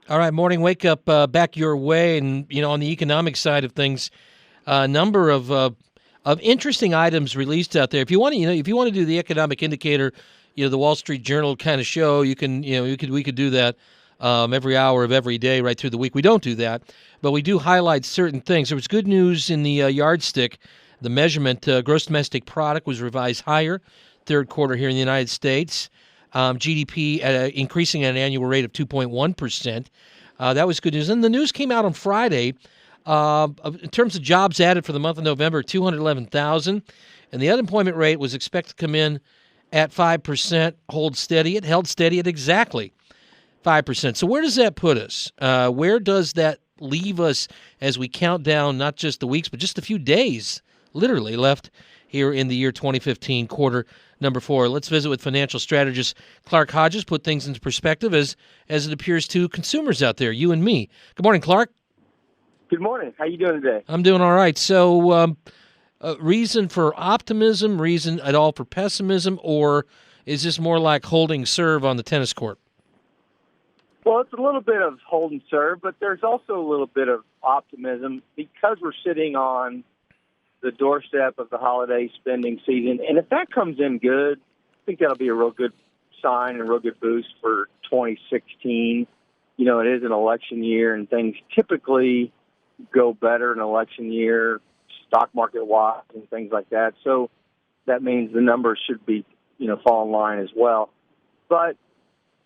All right, morning wake up back your way, and on the economic side of things, a number of interesting items released out there. If you want to, if you want to do the economic indicator, the Wall Street Journal kind of show, you can, we could do that every hour of every day right through the week. We don't do that, but we do highlight certain things. There was good news in the yardstick. The measurement, gross domestic product, was revised higher, third quarter here in the United States. GDP increasing at an annual rate of 2.1%. That was good news. And the news came out on Friday. In terms of jobs added for the month of November, 211,000. And the unemployment rate was expected to come in at 5%, hold steady. It held steady at exactly 5%. So where does that put us? Where does that leave us as we count down not just the weeks, but just a few days, literally, left here in the year 2015, quarter number 4. Let's visit with financial strategist Clark Hodges, put things into perspective as it appears to consumers out there, you and me. Good morning, Clark. Good morning. How you doing today? I'm doing all right. So reason for optimism, reason at all for pessimism, or is this more like holding serve on the tennis court? Well, it's a little bit of hold and serve, but there's also a little bit of optimism because we're sitting on the doorstep of the holiday spending season. And if that comes in good, I think that'll be a real good sign and a real good boost for 2016. It is an election year, and things typically go better in an election year, stock market wise and things like that. So that means the numbers should be, fall in line as well. But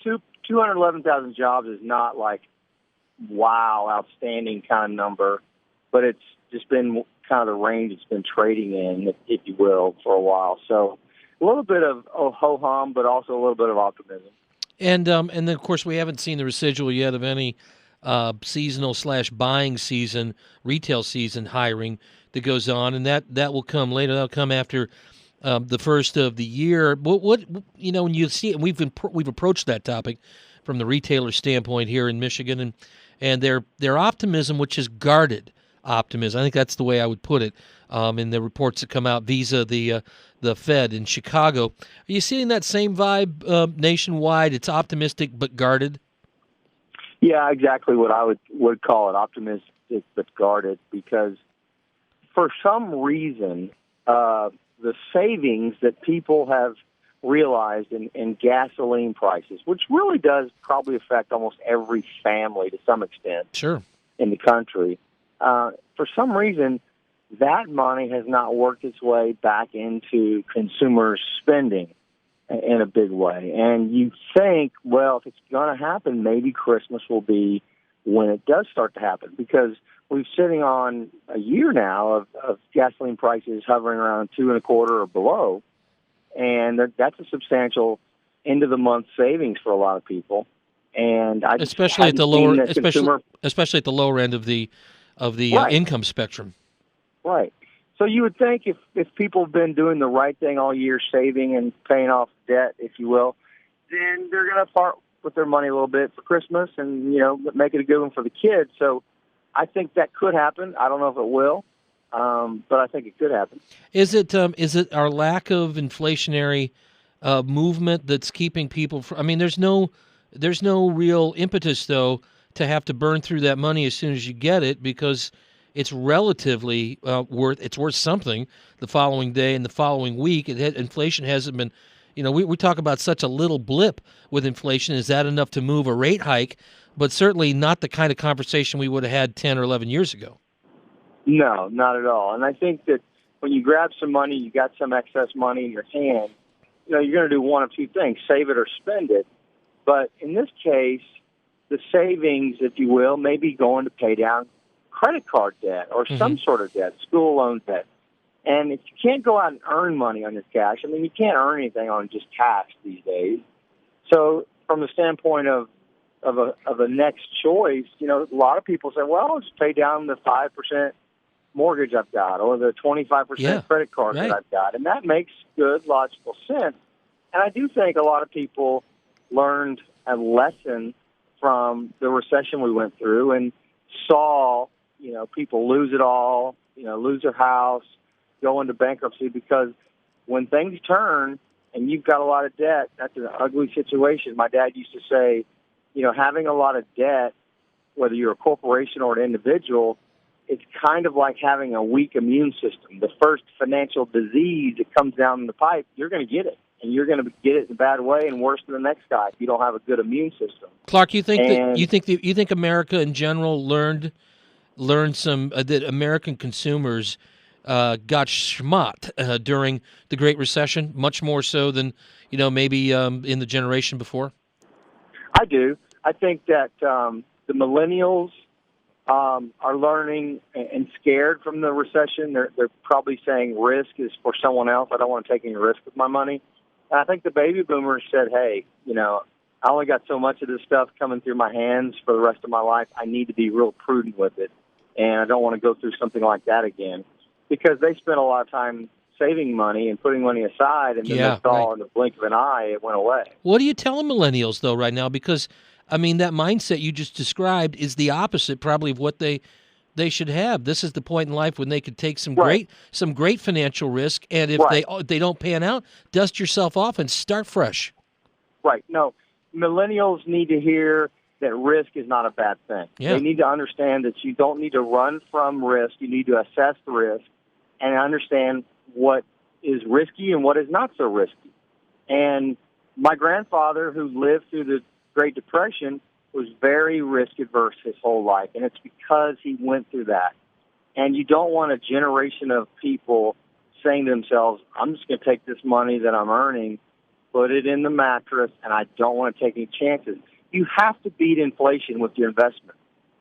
211,000 jobs is not like, wow, outstanding kind of number, but it's just been kind of the range it's been trading in, if you will, for a while. So a little bit of ho-hum, but also a little bit of optimism. And then, of course, we haven't seen the residual yet of any seasonal / buying season, retail season hiring that goes on, and that will come later. That'll come after the first of the year. What when you see it, and we've approached that topic from the retailer standpoint here in Michigan, and their optimism, which is guarded optimism. I think that's the way I would put it. In the reports that come out vis-a the Fed in Chicago, are you seeing that same vibe nationwide? It's optimistic but guarded. Yeah, exactly what I would call it, optimistic but guarded, because for some reason, the savings that people have realized in gasoline prices, which really does probably affect almost every family to some extent Sure. in the country, for some reason, that money has not worked its way back into consumer spending in a big way. And you think, well, if it's going to happen, maybe Christmas will be when it does start to happen, because we're sitting on a year now of gasoline prices hovering around 2.25 or below, and that's a substantial end of the month savings for a lot of people. And I just especially at the lower, especially at the lower end of the Right. income spectrum. Right. So you would think if people have been doing the right thing all year, saving and paying off debt, if you will, then they're going to part with their money a little bit for Christmas and, make it a good one for the kids. So I think that could happen. I don't know if it will, but I think it could happen. Is it our lack of inflationary movement that's keeping people from, I mean, there's no real impetus, though, to have to burn through that money as soon as you get it, because it's relatively worth something the following day and the following week. Inflation hasn't been, we talk about such a little blip with inflation. Is that enough to move a rate hike? But certainly not the kind of conversation we would have had 10 or 11 years ago. No, not at all. And I think that when you grab some money, you got some excess money in your hand, you're going to do one of two things: save it or spend it. But in this case, the savings, if you will, may be going to pay down credit card debt or some sort of debt, school loan debt. And if you can't go out and earn money on your cash, I mean, you can't earn anything on just cash these days. So from the standpoint of a next choice, a lot of people say, well, I'll just pay down the 5% mortgage I've got or the 25% credit card that I've got. And that makes good, logical sense. And I do think a lot of people learned a lesson from the recession we went through and saw, people lose it all, lose their house, go into bankruptcy, because when things turn and you've got a lot of debt, that's an ugly situation. My dad used to say, having a lot of debt whether you're a corporation or an individual, it's kind of like having a weak immune system. The first financial disease that comes down the pipe, you're going to get it. And you're going to get it in a bad way and worse than the next guy if you don't have a good immune system. Clark, you think America in general learned some that American consumers got schmott during the Great Recession, much more so than maybe in the generation before? I do. I think that the millennials are learning and scared from the recession. They're probably saying risk is for someone else. I don't want to take any risk with my money. And I think the baby boomers said, hey, I only got so much of this stuff coming through my hands for the rest of my life. I need to be real prudent with it, and I don't want to go through something like that again, because they spent a lot of time saving money and putting money aside, and then they saw in the blink of an eye it went away. What are you telling millennials, though, right now? Because, that mindset you just described is the opposite probably of what they should have. This is the point in life when they could take some great financial risk, and if they don't pan out, dust yourself off and start fresh. Right. No, millennials need to hear that risk is not a bad thing. Yeah. They need to understand that you don't need to run from risk. You need to assess the risk and understand what is risky and what is not so risky. And my grandfather, who lived through the Great Depression, was very risk-averse his whole life, and it's because he went through that. And you don't want a generation of people saying to themselves, I'm just going to take this money that I'm earning, put it in the mattress, and I don't want to take any chances. You have to beat inflation with your investment.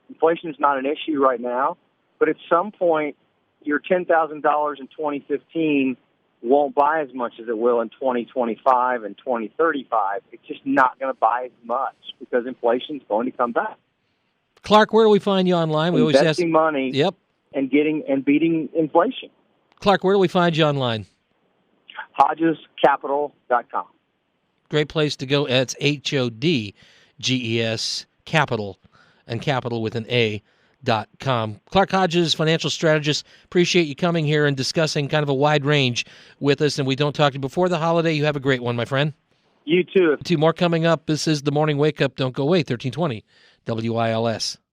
Inflation is not an issue right now, but at some point, your $10,000 in 2015 won't buy as much as it will in 2025 and 2035. It's just not going to buy as much because inflation is going to come back. Clark, where do we find you online? We Investing money and beating inflation. Clark, where do we find you online? HodgesCapital.com. Great place to go. It's HODGES Capital, and capital with an A.com. Clark Hodges, financial strategist. Appreciate you coming here and discussing kind of a wide range with us. And we don't talk to you before the holiday. You have a great one, my friend. You too. Two more coming up. This is the Morning Wake Up. Don't go away. 1320 WILS.